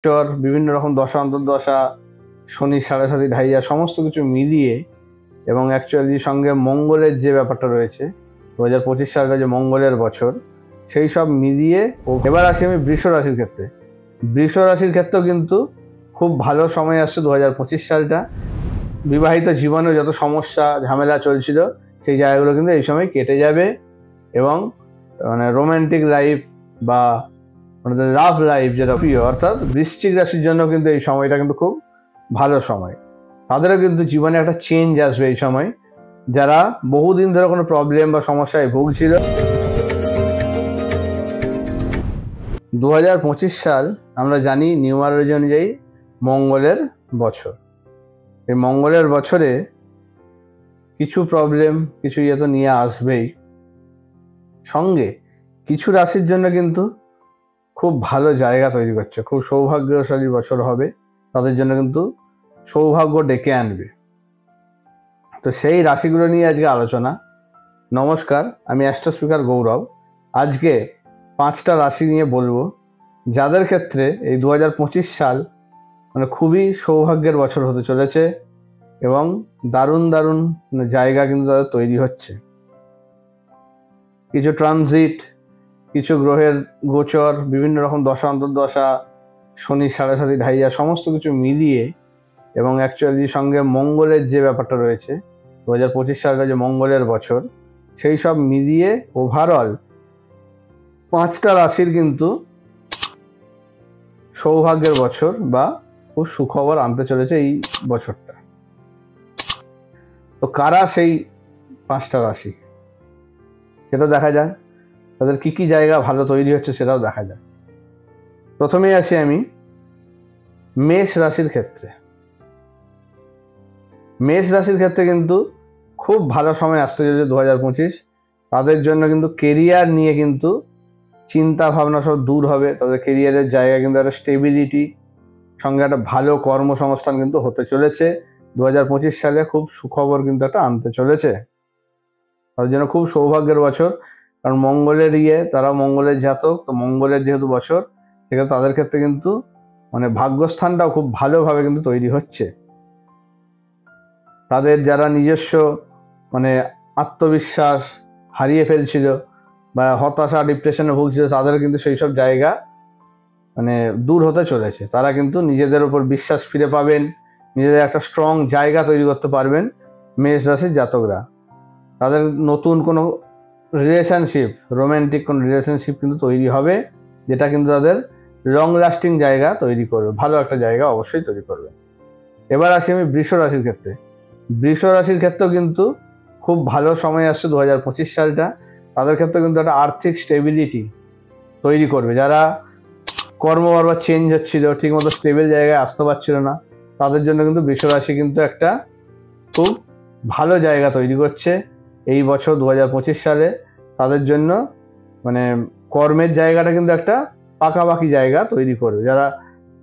চর বিভিন্ন রকম দশা অন্তর্দশা, শনি সাড়ে সাতি ঢাইয়া সমস্ত কিছু মিলিয়ে এবং অ্যাকচুয়ালি সঙ্গে মঙ্গলের যে ব্যাপারটা রয়েছে 2025 সালটা যে মঙ্গলের বছর, সেই সব মিলিয়ে এবার আসি আমি বৃষ রাশির ক্ষেত্রে। বৃষ রাশির ক্ষেত্রেও কিন্তু খুব ভালো সময় আসছে 2025 সালটা। বিবাহিত জীবনে যত সমস্যা ঝামেলা চলছিল সেই জায়গাগুলো কিন্তু এই সময় কেটে যাবে এবং মানে রোম্যান্টিক লাইফ বা লাভ লাইফ যেটা প্রিয়, অর্থাৎ বৃশ্চিক রাশির জন্য কিন্তু এই সময়টা কিন্তু খুব ভালো সময়। তাদেরও কিন্তু জীবনে একটা চেঞ্জ আসবে এই সময়। যারা বহুদিন ধরে কোনো প্রবলেম বা সমস্যায় ভুগছিল, 2025 সাল আমরা জানি নিউমারোলজি অনুযায়ী মঙ্গলের বছর। এই মঙ্গলের বছরে কিছু প্রবলেম কিছু ইয়ে তো নিয়ে আসবেই, সঙ্গে কিছু রাশির জন্য কিন্তু খুব ভালো জায়গা তৈরি করছে, খুব সৌভাগ্যশালী বছর হবে, তাদের জন্য কিন্তু সৌভাগ্য ডেকে আনবে। তো সেই রাশিগুলো নিয়ে আজকে আলোচনা। নমস্কার, আমি অ্যাস্ট্রো স্পিকার গৌরব। আজকে 5টা রাশি নিয়ে বলবো যাদের ক্ষেত্রে এই 2025 সাল মানে খুবই সৌভাগ্যের বছর হতে চলেছে এবং দারুণ দারুণ জায়গা কিন্তু তাদের তৈরি হচ্ছে। কিছু ট্রানজিট, কিছু গ্রহের গোচর, বিভিন্ন রকম দশা অন্তর্দশা, শনি সাড়ে সাতি ঢাইয়া সমস্ত কিছু মিলিয়ে এবং অ্যাকচুয়ালি সঙ্গে মঙ্গলের যে ব্যাপারটা রয়েছে 2025 সালটা যে মঙ্গলের বছর, সেই সব মিলিয়ে ওভারঅল 5টা রাশির কিন্তু সৌভাগ্যের বছর বা খুব সুখবর আনতে চলেছে এই বছরটা। তো কারা সেই 5টা রাশি সেটা দেখা যায়, তাদের কি কি জায়গা ভালো তৈরি হচ্ছে সেটাও দেখা যায়। প্রথমেই আসি আমি মেষ রাশির ক্ষেত্রে। মেষ রাশির ক্ষেত্রে কিন্তু খুব ভালো সময় আসতে চলেছে 2025। তাদের জন্য কিন্তু কেরিয়ার নিয়ে কিন্তু চিন্তা ভাবনা সব দূর হবে। তাদের কেরিয়ারের জায়গা কিন্তু একটা স্টেবিলিটি সঙ্গে একটা ভালো কর্মসংস্থান কিন্তু হতে চলেছে 2025 সালে। খুব সুখবর কিন্তু একটা আনতে চলেছে, তাদের জন্য খুব সৌভাগ্যের বছর। কারণ মঙ্গলের তারা মঙ্গলের জাতক, তো মঙ্গলের যেহেতু বছর, সেক্ষেত্রে তাদের ক্ষেত্রে কিন্তু মানে ভাগ্যস্থানটাও খুব ভালোভাবে কিন্তু তৈরি হচ্ছে। তাদের যারা নিজস্ব মানে আত্মবিশ্বাস হারিয়ে ফেলছিল বা হতাশা ডিপ্রেশনে ভুগছিল, তাদের কিন্তু সেই সব জায়গা মানে দূর হতে চলেছে। তারা কিন্তু নিজেদের উপর বিশ্বাস ফিরে পাবেন, নিজেদের একটা স্ট্রং জায়গা তৈরি করতে পারবেন মেষ রাশির জাতকরা। তাদের নতুন কোনো রিলেশনশিপ, রোম্যান্টিক কোনো রিলেশনশিপ কিন্তু তৈরি হবে, যেটা কিন্তু তাদের লং লাস্টিং জায়গা তৈরি করবে, ভালো একটা জায়গা অবশ্যই তৈরি করবে। এবার আসি আমি বৃষ রাশির ক্ষেত্রে। বৃষ রাশির ক্ষেত্রেও কিন্তু খুব ভালো সময় আসছে 2025 সালটা। তাদের ক্ষেত্রে কিন্তু একটা আর্থিক স্টেবিলিটি তৈরি করবে। যারা কর্ম বারবার চেঞ্জ হচ্ছিল, ঠিকমতো স্টেবল জায়গায় আসতে পারছিল না, তাদের জন্য কিন্তু বৃষ রাশি কিন্তু একটা খুব ভালো জায়গা তৈরি করছে এই বছর 2025 সালে। তাদের জন্য মানে কর্মের জায়গাটা কিন্তু একটা পাকাপাকি জায়গা তৈরি করবে। যারা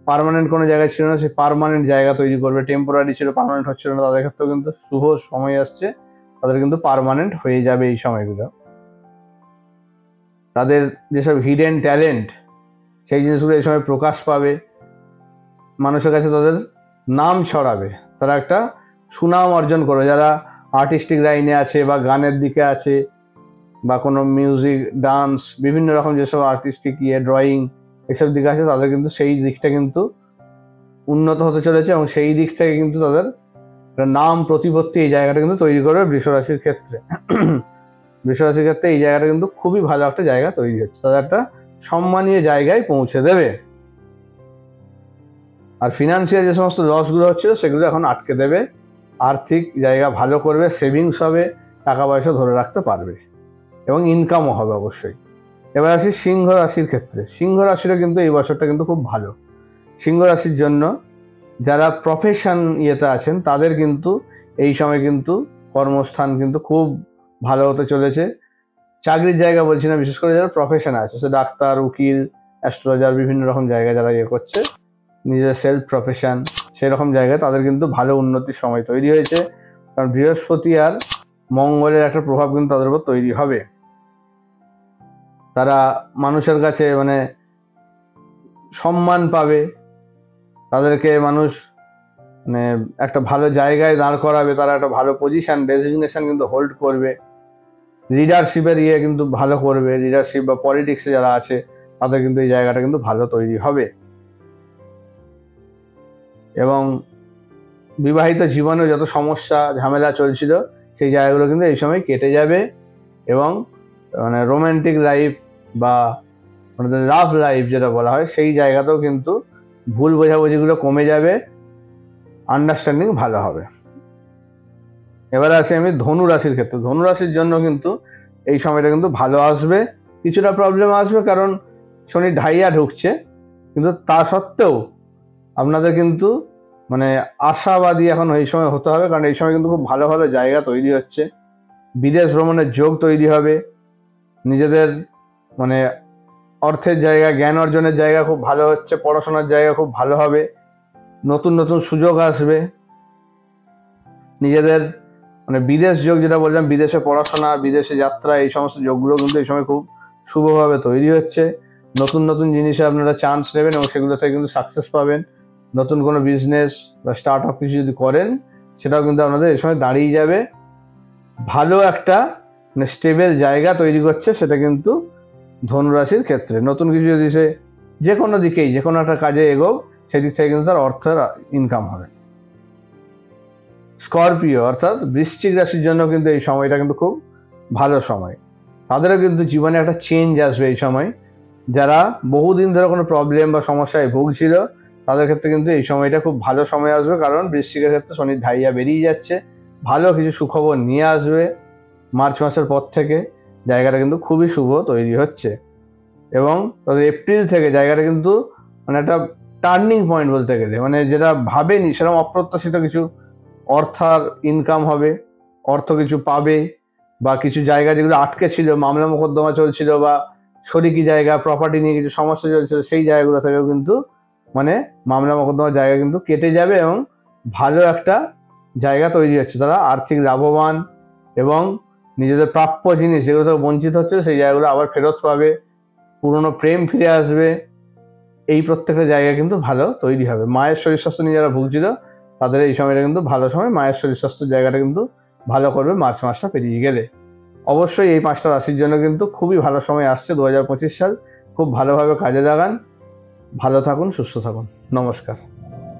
পার্মানেন্ট কোনো জায়গায় ছিল না, সেই পার্মানেন্ট জায়গা তৈরি করবে। টেম্পোরারি ছিল, পার্মানেন্ট হচ্ছিল না, তাদের ক্ষেত্রেও কিন্তু শুভ সময় আসছে, তাদের কিন্তু পার্মানেন্ট হয়ে যাবে এই সময়গুলো। তাদের যেসব হিডেন ট্যালেন্ট, সেই জিনিসগুলো এই সময় প্রকাশ পাবে, মানুষের কাছে তাদের নাম ছড়াবে, তারা একটা সুনাম অর্জন করবে। যারা আর্টিস্টিক লাইনে আছে বা গানের দিকে আছে বা কোনো মিউজিক, ডান্স, বিভিন্ন রকম যেসব আর্টিস্টিক ড্রয়িং এসব দিকে আছে, তাদের কিন্তু সেই দিকটা কিন্তু উন্নত হতে চলেছে এবং সেই দিক থেকে কিন্তু তাদের নাম প্রতিপত্তি এই জায়গাটা কিন্তু তৈরি করবে বৃষ রাশির ক্ষেত্রে। বৃষ রাশির ক্ষেত্রে এই জায়গাটা কিন্তু খুবই ভালো একটা জায়গা তৈরি হচ্ছে, তাদের একটা সম্মানীয় জায়গায় পৌঁছে দেবে। আর ফিনান্সিয়াল যে সমস্ত লসগুলো হচ্ছিল সেগুলো এখন আটকে দেবে, আর্থিক জায়গা ভালো করবে, সেভিংস হবে, টাকা পয়সা ধরে রাখতে পারবে এবং ইনকামও হবে অবশ্যই। এবার আসি সিংহ রাশির ক্ষেত্রে। সিংহ রাশিরও কিন্তু এই বছরটা কিন্তু খুব ভালো। সিংহ রাশির জন্য যারা প্রফেশন আছেন, তাদের কিন্তু এই সময় কিন্তু কর্মস্থান কিন্তু খুব ভালো হতে চলেছে। চাকরির জায়গা বলছি না, বিশেষ করে যারা প্রফেশনে আছে, সে ডাক্তার, উকিল, অ্যাস্ট্রোলজার, বিভিন্ন রকম জায়গায় যারা করছে নিজের সেলফ প্রফেশন, সেরকম জায়গায় তাদের কিন্তু ভালো উন্নতির সময় তৈরি হয়েছে। কারণ বৃহস্পতি আর মঙ্গলের একটা প্রভাব কিন্তু তাদের উপর তৈরি হবে। তারা মানুষের কাছে মানে সম্মান পাবে, তাদেরকে মানুষ মানে একটা ভালো জায়গায় দাঁড় করাবে, তারা একটা ভালো পজিশন ডেজিগনেশন কিন্তু হোল্ড করবে, লিডারশিপের কিন্তু ভালো করবে, লিডারশিপ বা পলিটিক্সে যারা আছে তাদের কিন্তু এই জায়গাটা কিন্তু ভালো তৈরি হবে। এবং বিবাহিত জীবনে যত সমস্যা ঝামেলা চলছিল সেই জায়গাগুলো কিন্তু এই সময় কেটে যাবে, এবং মানে রোম্যান্টিক লাইফ বা আমাদের লাভ লাইফ যেটা বলা হয় সেই জায়গাতেও কিন্তু ভুল বোঝাবুঝিগুলো কমে যাবে, আন্ডারস্ট্যান্ডিং ভালো হবে। এবারে আসি আমি ধনু রাশির ক্ষেত্রে। ধনু রাশির জন্য কিন্তু এই সময়টা কিন্তু ভালো আসবে। কিছুটা প্রবলেম আসবে কারণ শনি ঢাইয়া ঢুকছে, কিন্তু তা সত্ত্বেও আপনাদের কিন্তু মানে আশাবাদী এখন এই সময় হতে হবে, কারণ এই সময় কিন্তু খুব ভালো ভালো জায়গা তৈরি হচ্ছে, বিদেশ ভ্রমণের যোগ তৈরি হবে, নিজেদের মানে অর্থের জায়গা, জ্ঞান অর্জনের জায়গা খুব ভালো হচ্ছে, পড়াশোনার জায়গা খুব ভালো হবে, নতুন নতুন সুযোগ আসবে, নিজেদের মানে বিদেশ যোগ যেটা বললাম, বিদেশে পড়াশোনা, বিদেশে যাত্রা, এই সমস্ত যোগগুলো কিন্তু এই সময় খুব শুভভাবে তৈরি হচ্ছে। নতুন নতুন জিনিসে আপনারা চান্স নেবেন এবং সেগুলো থেকে কিন্তু সাকসেস পাবেন। নতুন কোনো বিজনেস বা স্টার্ট আপ কিছু যদি করেন সেটাও কিন্তু আপনাদের এই সময় দাঁড়িয়ে যাবে। ভালো একটা মানে স্টেবল জায়গা তৈরি করছে সেটা কিন্তু ধনুরাশির ক্ষেত্রে। নতুন কিছু যদি সে যে কোনো দিকেই যে কোনো একটা কাজে এগোক সেদিক থেকে কিন্তু তার অর্থের ইনকাম হবে। স্করপিও অর্থাৎ বৃশ্চিক রাশির জন্য কিন্তু এই সময়টা কিন্তু খুব ভালো সময়। তাদেরও কিন্তু জীবনে একটা চেঞ্জ আসবে এই সময়। যারা বহুদিন ধরে কোনো প্রবলেম বা সমস্যায় ভুগছিল তাদের ক্ষেত্রে কিন্তু এই সময়টা খুব ভালো সময় আসবে, কারণ বৃশ্চিকের ক্ষেত্রে শনির ঢাইয়া বেরিয়ে যাচ্ছে, ভালো কিছু সুখবর নিয়ে আসবে। মার্চ মাসের পর থেকে জায়গাটা কিন্তু খুবই শুভ তৈরি হচ্ছে, এবং তাদের এপ্রিল থেকে জায়গাটা কিন্তু মানে একটা টার্নিং পয়েন্ট বলতে গেলে, মানে যেটা ভাবেনি সেরকম অপ্রত্যাশিত কিছু অর্থার ইনকাম হবে, অর্থ কিছু পাবে, বা কিছু জায়গা যেগুলো আটকে ছিল, মামলা মোকদ্দমা চলছিল বা শরিকি জায়গা প্রপার্টি নিয়ে কিছু সমস্যা চলছিল, সেই জায়গাগুলো থেকেও কিন্তু মানে মামলা মোকদ্দমার জায়গা কিন্তু কেটে যাবে এবং ভালো একটা জায়গা তৈরি হচ্ছে। তারা আর্থিক লাভবান এবং নিজেদের প্রাপ্য জিনিস যেগুলো থেকে বঞ্চিত হচ্ছে সেই জায়গাগুলো আবার ফেরত পাবে, পুরনো প্রেম ফিরে আসবে, এই প্রত্যেকটা জায়গা কিন্তু ভালো তৈরি হবে। মায়ের শরীর স্বাস্থ্য নিয়ে যারা ভুগছিল তাদের এই সময়টা কিন্তু ভালো সময়, মায়ের শরীর স্বাস্থ্যের জায়গাটা কিন্তু ভালো করবে মার্চ মাসটা পেরিয়ে গেলে। অবশ্যই এই 5টা রাশির জন্য কিন্তু খুবই ভালো সময় আসছে 2025 সাল। খুব ভালোভাবে কাজে লাগান, ভালো থাকুন, সুস্থ থাকুন। নমস্কার।